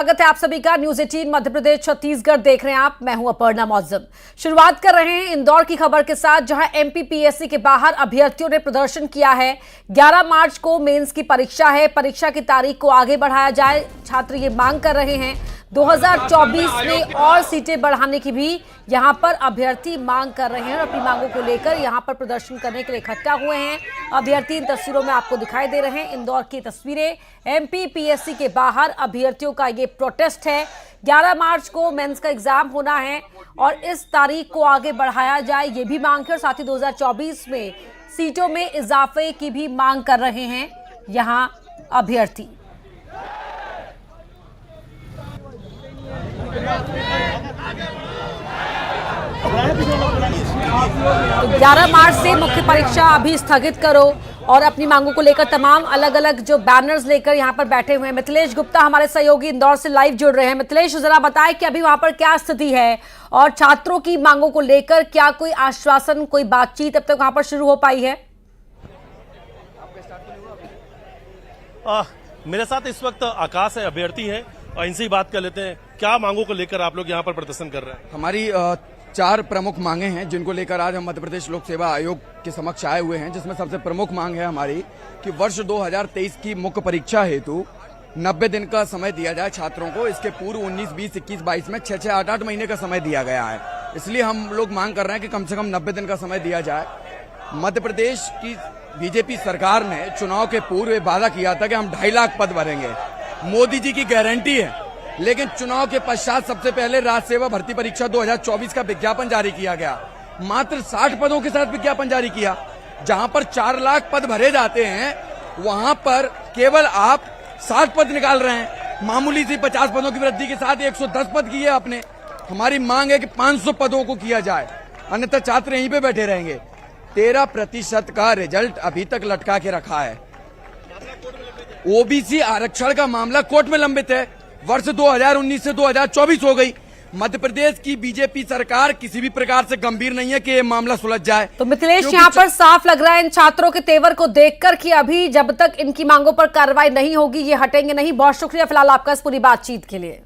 स्वागत है आप सभी का। न्यूज 18 मध्य प्रदेश छत्तीसगढ़ देख रहे हैं आप। मैं हूं अपर्णा मौजम। शुरुआत कर रहे हैं इंदौर की खबर के साथ, जहां एमपीपीएससी के बाहर अभ्यर्थियों ने प्रदर्शन किया है। 11 मार्च को मेंस की परीक्षा है। परीक्षा की तारीख को आगे बढ़ाया जाए, छात्र ये मांग कर रहे हैं। 2024 में और सीटें बढ़ाने की भी यहां पर अभ्यर्थी मांग कर रहे हैं और अपनी मांगों को लेकर यहां पर प्रदर्शन करने के लिए इकट्ठा हुए हैं। अभ्यर्थी इन तस्वीरों में आपको दिखाई दे रहे हैं। इंदौर की तस्वीरें, एमपीपीएससी के बाहर अभ्यर्थियों का ये प्रोटेस्ट है। 11 मार्च को मेंस का एग्जाम होना है और इस तारीख को आगे बढ़ाया जाए, ये भी मांग है। और साथ ही 2024 में सीटों में इजाफे की भी मांग कर रहे हैं यहां अभ्यर्थी। 11 मार्च से मुख्य परीक्षा अभी स्थगित करो और अपनी मांगों को लेकर तमाम अलग अलग जो बैनर्स लेकर यहां पर बैठे हुए हैं। मिथिलेश गुप्ता हमारे सहयोगी इंदौर से लाइव जुड़ रहे हैं। मिथिलेश, जरा बताएं कि अभी वहां पर क्या स्थिति है और छात्रों की मांगों को लेकर क्या कोई आश्वासन, कोई बातचीत अब तक वहां पर शुरू हो पाई है? मेरे साथ इस वक्त आकाश है, अभ्यर्थी है, और इनसे ही बात कर लेते हैं। क्या मांगों को लेकर आप लोग यहाँ पर प्रदर्शन कर रहे हैं? हमारी 4 प्रमुख मांगे हैं जिनको लेकर आज हम मध्य प्रदेश लोक सेवा आयोग के समक्ष आए हुए हैं, जिसमें सबसे प्रमुख मांग है हमारी कि वर्ष 2023 की मुख्य परीक्षा हेतु 90 दिन का समय दिया जाए छात्रों को। इसके पूर्व 19, 20, 21, 22 में 6, 8 महीने का समय दिया गया है। इसलिए हम लोग मांग कर रहे हैं कि कम से कम 90 दिन का समय दिया जाए। मध्य प्रदेश की बीजेपी सरकार ने चुनाव के पूर्व वादा किया था कि हम 2.5 लाख पद भरेंगे। मोदी जी की गारंटी है, लेकिन चुनाव के पश्चात सबसे पहले राज्य सेवा भर्ती परीक्षा 2024 का विज्ञापन जारी किया गया। मात्र 60 पदों के साथ विज्ञापन जारी किया। जहां पर 4 लाख पद भरे जाते हैं, वहां पर केवल आप 60 पद निकाल रहे हैं। मामूली सी 50 पदों की वृद्धि के साथ 110 पद किए आपने। हमारी मांग है कि 500 पदों को किया जाए, अन्यथा छात्र यहीं पे बैठे रहेंगे। 13% का रिजल्ट अभी तक लटका के रखा है। ओबीसी आरक्षण का मामला कोर्ट में लंबित है। वर्ष 2019 से 2024 हो गई। मध्य प्रदेश की बीजेपी सरकार किसी भी प्रकार से गंभीर नहीं है कि ये मामला सुलझ जाए। तो मिथिलेश, यहाँ पर साफ लग रहा है इन छात्रों के तेवर को देखकर कि अभी जब तक इनकी मांगों पर कार्रवाई नहीं होगी ये हटेंगे नहीं। बहुत शुक्रिया फिलहाल आपका इस पूरी बातचीत के लिए।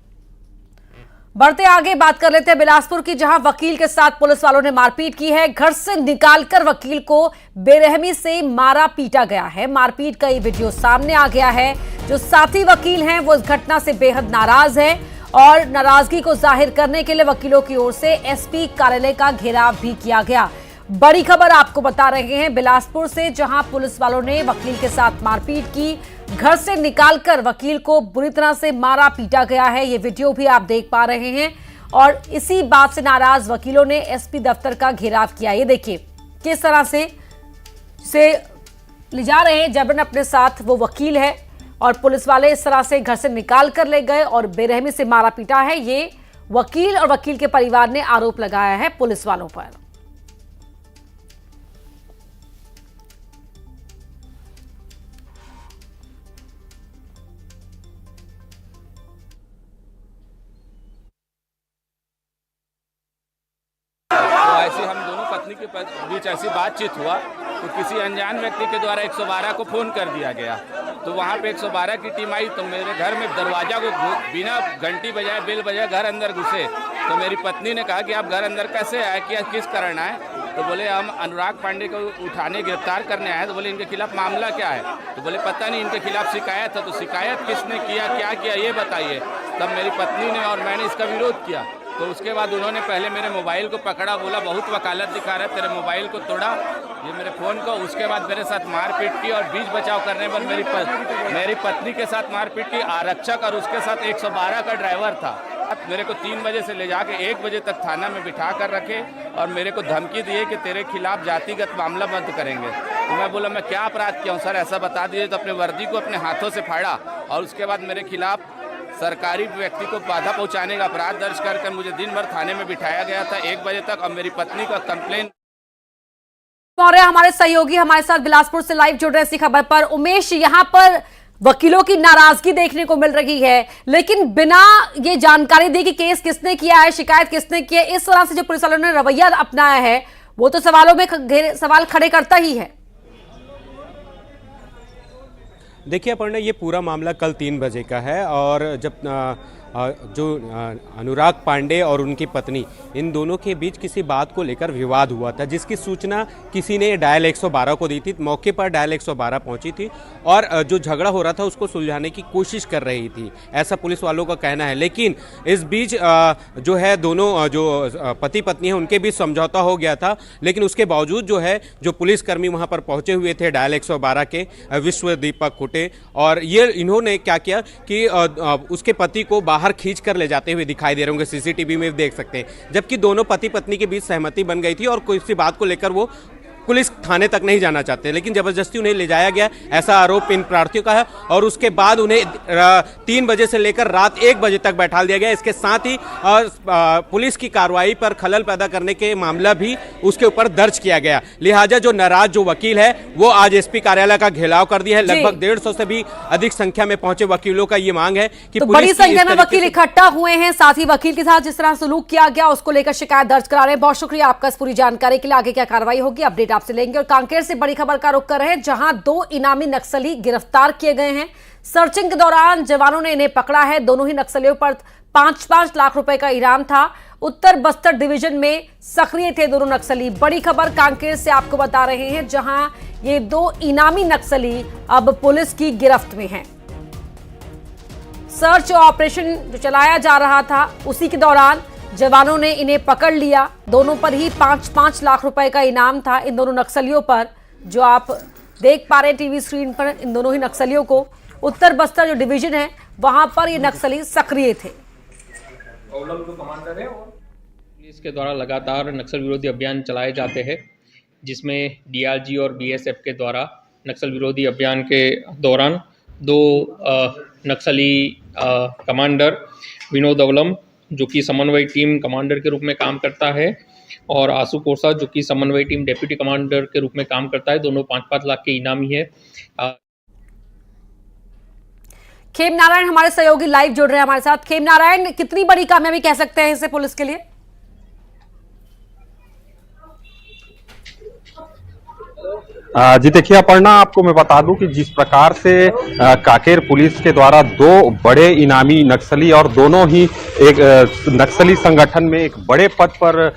बढ़ते आगे बात कर लेते हैं बिलासपुर की, जहां वकील के साथ पुलिस वालों ने मारपीट की है। घर से निकालकर वकील को बेरहमी से मारा पीटा गया है। मारपीट का ये वीडियो सामने आ गया है। जो साथी वकील हैं वो इस घटना से बेहद नाराज है और नाराजगी को जाहिर करने के लिए वकीलों की ओर से एसपी कार्यालय का घेराव भी किया गया। बड़ी खबर आपको बता रहे हैं बिलासपुर से, जहां पुलिस वालों ने वकील के साथ मारपीट की। घर से निकालकर वकील को बुरी तरह से मारा पीटा गया है। ये वीडियो भी आप देख पा रहे हैं और इसी बात से नाराज वकीलों ने एसपी दफ्तर का घेराव किया। ये देखिए किस तरह से ले जा रहे हैं जबरन अपने साथ वो वकील है और पुलिस वाले इस तरह से घर से निकाल कर ले गए और बेरहमी से मारा पीटा है। ये वकील और वकील के परिवार ने आरोप लगाया है पुलिस वालों पर। ऐसी हम दोनों पत्नी के बीच ऐसी बातचीत हुआ तो किसी अनजान व्यक्ति के द्वारा 112 को फ़ोन कर दिया गया। तो वहाँ पे 112 की टीम आई तो मेरे घर में दरवाजा को बिना घंटी बजाए बेल बजाए घर अंदर घुसे। तो मेरी पत्नी ने कहा कि आप घर अंदर कैसे आए, क्या किस कारण आए? तो बोले हम अनुराग पांडे को उठाने गिरफ्तार करने आए। तो बोले इनके खिलाफ मामला क्या है? तो बोले पता नहीं, इनके खिलाफ शिकायत है। तो शिकायत किसने किया, क्या किया, ये बताइए। तब मेरी पत्नी ने और मैंने इसका विरोध किया। तो उसके बाद उन्होंने पहले मेरे मोबाइल को पकड़ा, बोला बहुत वकालत दिखा रहा है, तेरे मोबाइल को तोड़ा, ये मेरे फ़ोन को। उसके बाद मेरे साथ मारपीट की और बीच बचाव करने पर मेरी पत्नी के साथ मारपीट की। आरक्षक और उसके साथ 112 का ड्राइवर था। मेरे को 3 बजे से ले जाके 1 बजे तक थाना में बिठा कर रखे और मेरे को धमकी दिए कि तेरे खिलाफ जातिगत मामला बंद करेंगे। तो मैं बोला मैं क्या अपराध किया हूँ सर, ऐसा बता दीजिए। तो अपने वर्दी को अपने हाथों से फाड़ा और उसके बाद मेरे खिलाफ सरकारी व्यक्ति को बाधा पहुंचाने का अपराध दर्ज कर मुझे दिन भर थाने में बिठाया गया था 1 बजे तक। और मेरी पत्नी का कंप्लेन। मौर्य हमारे सहयोगी हमारे साथ बिलासपुर से लाइव जुड़ रहे हैं इसी खबर पर। उमेश, यहाँ पर वकीलों की नाराजगी देखने को मिल रही है, लेकिन बिना ये जानकारी दी कि केस किसने किया है, शिकायत किसने की है, इस तरह से जो पुलिस वालों ने रवैया अपनाया है वो तो सवालों में सवाल खड़े करता ही है। देखिए अपर्णा, ये पूरा मामला कल 3 बजे का है और जब जो अनुराग पांडे और उनकी पत्नी, इन दोनों के बीच किसी बात को लेकर विवाद हुआ था, जिसकी सूचना किसी ने डायल 112 को दी थी। मौके पर डायल 112 पहुंची थी और जो झगड़ा हो रहा था उसको सुलझाने की कोशिश कर रही थी, ऐसा पुलिस वालों का कहना है। लेकिन इस बीच जो है दोनों जो पति पत्नी है उनके बीच समझौता हो गया था, लेकिन उसके बावजूद जो है जो पुलिसकर्मी वहां पर पहुंचे हुए थे डायल 112 के, विश्व दीपक कुटे, और ये इन्होंने क्या किया कि उसके पति को बाहर खींच कर ले जाते हुए दिखाई दे रहे होंगे, सीसीटीवी में देख सकते हैं। जबकि दोनों पति पत्नी के बीच सहमति बन गई थी और किसी बात को लेकर वो पुलिस थाने तक नहीं जाना चाहते, लेकिन जबरदस्ती उन्हें ले जाया गया, ऐसा आरोप इन प्रार्थियों का है। और उसके बाद उन्हें 3 बजे से लेकर रात 1 बजे तक बैठा दिया गया। इसके साथ ही पुलिस की कार्रवाई पर खलल पैदा करने के मामला भी उसके ऊपर दर्ज किया गया। लिहाजा जो नाराज जो वकील है वो आज एसपी कार्यालय का घेराव कर दिया है। लगभग 150 से भी अधिक संख्या में पहुंचे वकीलों का ये मांग है कि तो बड़ी संख्या में वकील इकट्ठा हुए हैं, साथ ही वकील के साथ जिस तरह सलूक किया गया उसको लेकर शिकायत दर्ज करा रहे हैं। बहुत शुक्रिया आपका इस पूरी जानकारी के लिए। आगे क्या कार्रवाई होगी अपडेट आपसे लेंगे। और कांकेर से बड़ी खबर का रुख कर रहे हैं, जहां 2 इनामी नक्सली गिरफ्तार किए गए हैं। सर्चिंग के दौरान जवानों ने इन्हें पकड़ा है। दोनों ही नक्सलियों पर 5-5 लाख रुपए का इनाम था। उत्तर बस्तर डिवीजन में सक्रिय थे दोनों नक्सली। बड़ी खबर कांकेर से आपको बता रहे हैं, जहां ये 2 इनामी नक्सली अब पुलिस की गिरफ्त में हैं। सर्च ऑपरेशन जो चलाया जा रहा था उसी के दौरान जवानों ने इन्हें पकड़ लिया। दोनों पर ही 5-5 लाख रुपए का इनाम था इन दोनों नक्सलियों पर, जो आप देख पा रहे हैं टीवी स्क्रीन पर। इन दोनों ही नक्सलियों को उत्तर बस्तर जो डिवीजन है वहां पर ये नक्सली सक्रिय थे। पुलिस के द्वारा लगातार नक्सल विरोधी अभियान चलाए जाते हैं, जिसमें डीआरजी और बीएसएफ के द्वारा नक्सल विरोधी अभियान के दौरान 2 नक्सली कमांडर विनोद अवलम जो कि समन्वय टीम कमांडर के रूप में काम करता है, और आशु कोसा जो कि समन्वय टीम डेप्यूटी कमांडर के रूप में काम करता है, दोनों 5-5 लाख के इनामी है। खेम नारायण हमारे सहयोगी लाइव जुड़ रहे हैं हमारे साथ। खेम नारायण, कितनी बड़ी कामयाबी कह सकते हैं इसे पुलिस के लिए? जी देखिए अपर्णा, आपको मैं बता दूं कि जिस प्रकार से कांकेर पुलिस के द्वारा 2 बड़े इनामी नक्सली और दोनों ही एक नक्सली संगठन में एक बड़े पद पर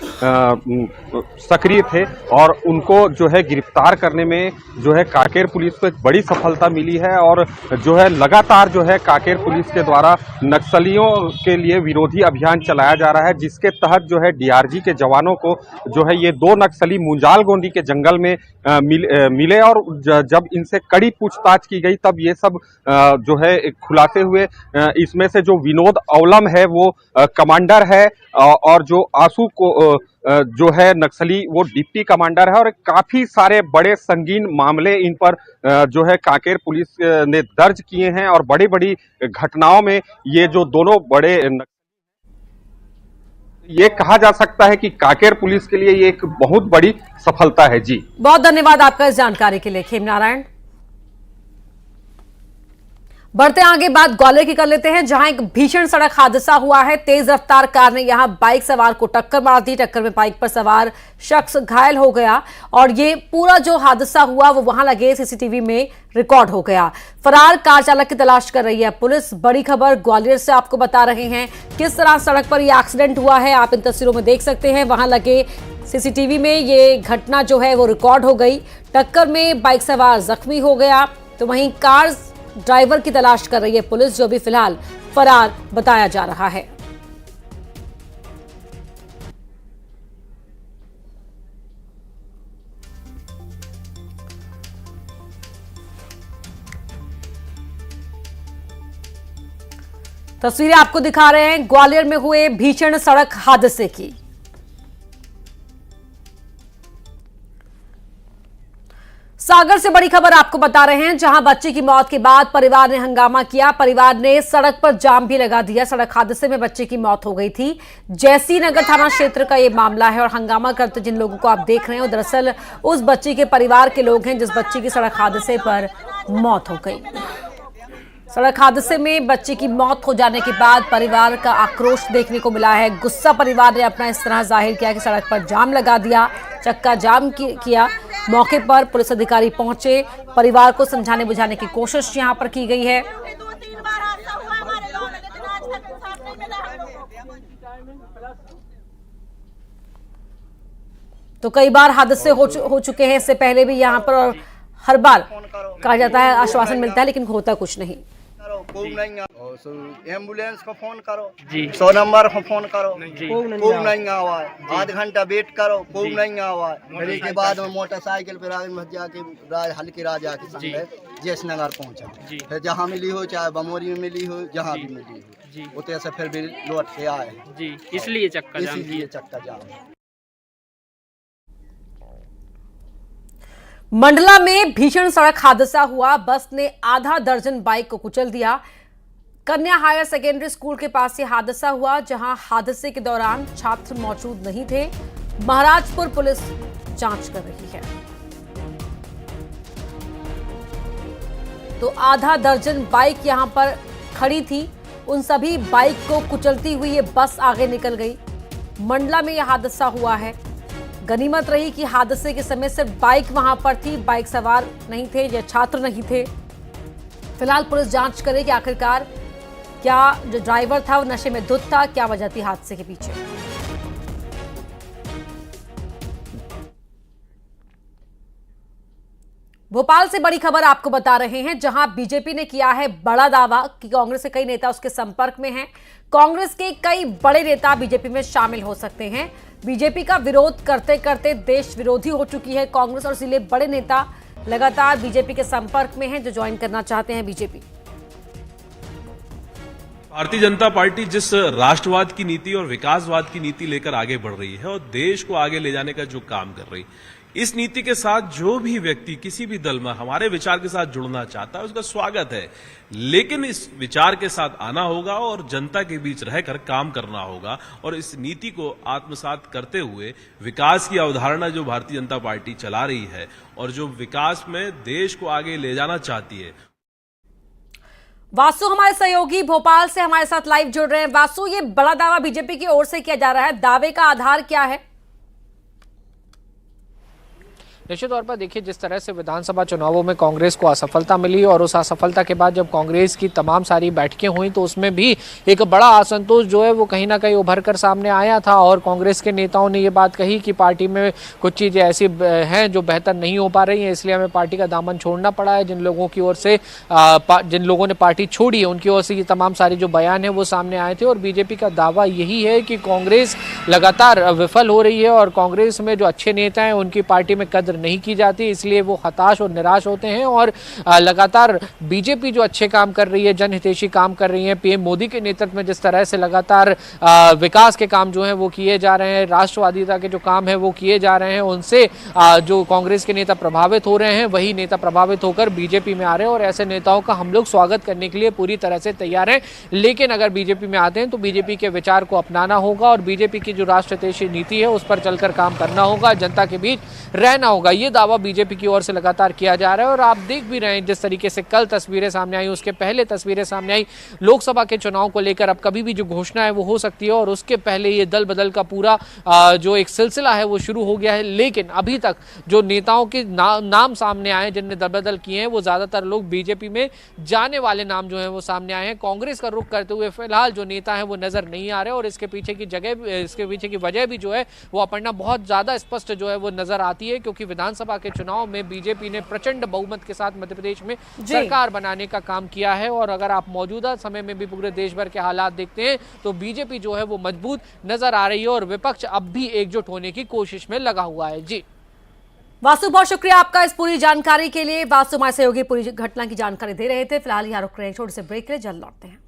सक्रिय थे और उनको जो है गिरफ्तार करने में जो है कांकेर पुलिस को एक बड़ी सफलता मिली है। और जो है लगातार जो है कांकेर पुलिस के द्वारा नक्सलियों के लिए विरोधी अभियान चलाया जा रहा है, जिसके तहत जो है डीआरजी के जवानों को जो है ये 2 नक्सली मुंजाल गोंदी के जंगल में मिले और जब इनसे कड़ी पूछताछ की गई तब ये सब जो है खुलासे हुए। इसमें से जो विनोद अवलम है वो कमांडर है और जो आशु को जो है नक्सली वो डिप्टी कमांडर है, और काफी सारे बड़े संगीन मामले इन पर जो है कांकेर पुलिस ने दर्ज किए हैं और बड़ी बड़ी घटनाओं में ये जो दोनों बड़े ये कहा जा सकता है कि कांकेर पुलिस के लिए ये एक बहुत बड़ी सफलता है। जी बहुत धन्यवाद आपका इस जानकारी के लिए खेम नारायण। बढ़ते आगे बात ग्वालियर की कर लेते हैं, जहां एक भीषण सड़क हादसा हुआ है। तेज रफ्तार कार ने यहां बाइक सवार को टक्कर मार दी। टक्कर में बाइक पर सवार शख्स घायल हो गया और ये पूरा जो हादसा हुआ वो वहां लगे सीसीटीवी में रिकॉर्ड हो गया। फरार कार चालक की तलाश कर रही है पुलिस। बड़ी खबर ग्वालियर से आपको बता रहे हैं किस तरह सड़क पर यह एक्सीडेंट हुआ है। आप इन तस्वीरों में देख सकते हैं, वहां लगे सीसीटीवी में ये घटना जो है वो रिकॉर्ड हो गई। टक्कर में बाइक सवार जख्मी हो गया, तो वहीं कार ड्राइवर की तलाश कर रही है पुलिस, जो भी फिलहाल फरार बताया जा रहा है। तस्वीरें आपको दिखा रहे हैं ग्वालियर में हुए भीषण सड़क हादसे की। सागर से बड़ी खबर आपको बता रहे हैं, जहां बच्चे की मौत के बाद परिवार ने हंगामा किया। परिवार ने सड़क पर जाम भी लगा दिया। सड़क हादसे में बच्चे की मौत हो गई थी। जैसी नगर थाना क्षेत्र का यह मामला है और हंगामा करते जिन लोगों को आप देख रहे हो दरअसल उस बच्ची के परिवार के लोग हैं जिस बच्ची की सड़क हादसे पर मौत हो गई। सड़क हादसे में बच्चे की मौत हो जाने के बाद परिवार का आक्रोश देखने को मिला है। गुस्सा परिवार ने अपना इस तरह जाहिर किया कि सड़क पर जाम लगा दिया, चक्का जाम किया। मौके पर पुलिस अधिकारी पहुंचे, परिवार को समझाने बुझाने की कोशिश यहां पर की गई है। तो कई बार हादसे हो चुके हैं इससे पहले भी यहाँ पर, और हर बार कहा जाता है, आश्वासन मिलता है, लेकिन होता कुछ नहीं। एम्बुलेंस को फोन करो जी, 100 नंबर को फोन करो कोई नहीं आवा है, आध घंटा वेट करो कोई नहीं आवा है। फिर इसके बाद में मोटरसाइकिल पे जाके हल्की राजा के संग जैस नगर पहुंचा, फिर जहाँ मिली हो, चाहे बमोरी में मिली हो, जहाँ भी मिली हो, उतने से फिर भी लौट के आए जी। इसलिए चक्का जाम। मंडला में भीषण सड़क हादसा हुआ। बस ने आधा दर्जन बाइक को कुचल दिया। कन्या हायर सेकेंडरी स्कूल के पास ये हादसा हुआ, जहां हादसे के दौरान छात्र मौजूद नहीं थे। महाराजपुर पुलिस जांच कर रही है। तो आधा दर्जन बाइक यहां पर खड़ी थी, उन सभी बाइक को कुचलती हुई ये बस आगे निकल गई। मंडला में यह हादसा हुआ है। गनीमत रही कि हादसे के समय सिर्फ बाइक वहां पर थी, बाइक सवार नहीं थे या छात्र नहीं थे। फिलहाल पुलिस जांच करे कि आखिरकार क्या जो ड्राइवर था वो नशे में धुत था, क्या वजह थी हादसे के पीछे। भोपाल से बड़ी खबर आपको बता रहे हैं, जहां बीजेपी ने किया है बड़ा दावा कि कांग्रेस के कई नेता उसके संपर्क में हैं। कांग्रेस के कई बड़े नेता बीजेपी में शामिल हो सकते हैं। बीजेपी का विरोध करते करते देश विरोधी हो चुकी है कांग्रेस, और इसलिए बड़े नेता लगातार बीजेपी के संपर्क में हैं जो ज्वाइन करना चाहते हैं बीजेपी। भारतीय जनता पार्टी जिस राष्ट्रवाद की नीति और विकासवाद की नीति लेकर आगे बढ़ रही है और देश को आगे ले जाने का जो काम कर रही है, इस नीति के साथ जो भी व्यक्ति किसी भी दल में हमारे विचार के साथ जुड़ना चाहता है उसका स्वागत है, लेकिन इस विचार के साथ आना होगा और जनता के बीच रहकर काम करना होगा। और इस नीति को आत्मसात करते हुए विकास की अवधारणा जो भारतीय जनता पार्टी चला रही है और जो विकास में देश को आगे ले जाना चाहती है। वासु हमारे सहयोगी भोपाल से हमारे साथ लाइव जुड़ रहे हैं। वासु, ये बड़ा दावा बीजेपी की ओर से किया जा रहा है, दावे का आधार क्या है? निश्चित तौर पर देखिए, जिस तरह से विधानसभा चुनावों में कांग्रेस को असफलता मिली और उस असफलता के बाद जब कांग्रेस की तमाम सारी बैठकें हुई तो उसमें भी एक बड़ा असंतोष जो है वो कहीं ना कहीं उभर कर सामने आया था। और कांग्रेस के नेताओं ने ये बात कही कि पार्टी में कुछ चीज़ें ऐसी हैं जो बेहतर नहीं हो पा रही हैं, इसलिए हमें पार्टी का दामन छोड़ना पड़ा है। जिन लोगों की ओर से जिन लोगों ने पार्टी छोड़ी है उनकी ओर से ये तमाम सारी जो बयान है वो सामने आए थे। और बीजेपी का दावा यही है कि कांग्रेस लगातार विफल हो रही है और कांग्रेस में जो अच्छे नेता हैं उनकी पार्टी में कद्र नहीं की जाती, इसलिए वो हताश और निराश होते हैं। और लगातार बीजेपी जो अच्छे काम कर रही है, जनहितैषी काम कर रही है, पीएम मोदी के नेतृत्व में जिस तरह से लगातार विकास के काम जो हैं वो किए जा रहे हैं, राष्ट्रवादिता के जो काम है वो किए जा रहे हैं, उनसे जो कांग्रेस के नेता प्रभावित हो रहे हैं वही नेता प्रभावित होकर बीजेपी में आ रहे हैं। और ऐसे नेताओं का हम लोग स्वागत करने के लिए पूरी तरह से तैयार हैं। लेकिन अगर बीजेपी में आते हैं तो बीजेपी के विचार को अपनाना होगा और बीजेपी की जो राष्ट्रहितैषी नीति है उस पर चलकर काम करना होगा, जनता के बीच रहना होगा। ये दावा बीजेपी की ओर से लगातार किया जा रहा है। और आप देख भी रहे हैं जिस तरीके से कल तस्वीरें सामने आई, उसके पहले तस्वीरें सामने आई लोकसभा के चुनाव को लेकर। अब कभी भी जो घोषणा है वो हो सकती है और उसके पहले ये दल बदल का पूरा जो एक सिलसिला है वो शुरू हो गया है। लेकिन अभी तक जो नेताओं के नाम सामने आए जिनने दल बदल किए हैं वो ज्यादातर लोग बीजेपी में जाने वाले नाम जो है वो सामने आए हैं। कांग्रेस का रुख करते हुए फिलहाल जो नेता है वो नजर नहीं आ रहे और इसके पीछे की वजह भी जो है वो अपर्णा बहुत ज्यादा स्पष्ट जो है वो नजर आती है, क्योंकि विधानसभा के चुनाव में बीजेपी ने प्रचंड बहुमत के साथ मध्य प्रदेश में सरकार बनाने का काम किया है। और अगर आप मौजूदा समय में भी पूरे देश भर के हालात देखते हैं तो बीजेपी जो है वो मजबूत नजर आ रही है और विपक्ष अब भी एकजुट होने की कोशिश में लगा हुआ है। जी वासु, बहुत शुक्रिया आपका इस पूरी जानकारी के लिए। वासु हमारे सहयोगी पूरी घटना की जानकारी दे रहे थे। फिलहाल यहाँ रुक रहे हैं, छोटे से ब्रेक के लिए, जल्द लौटते हैं।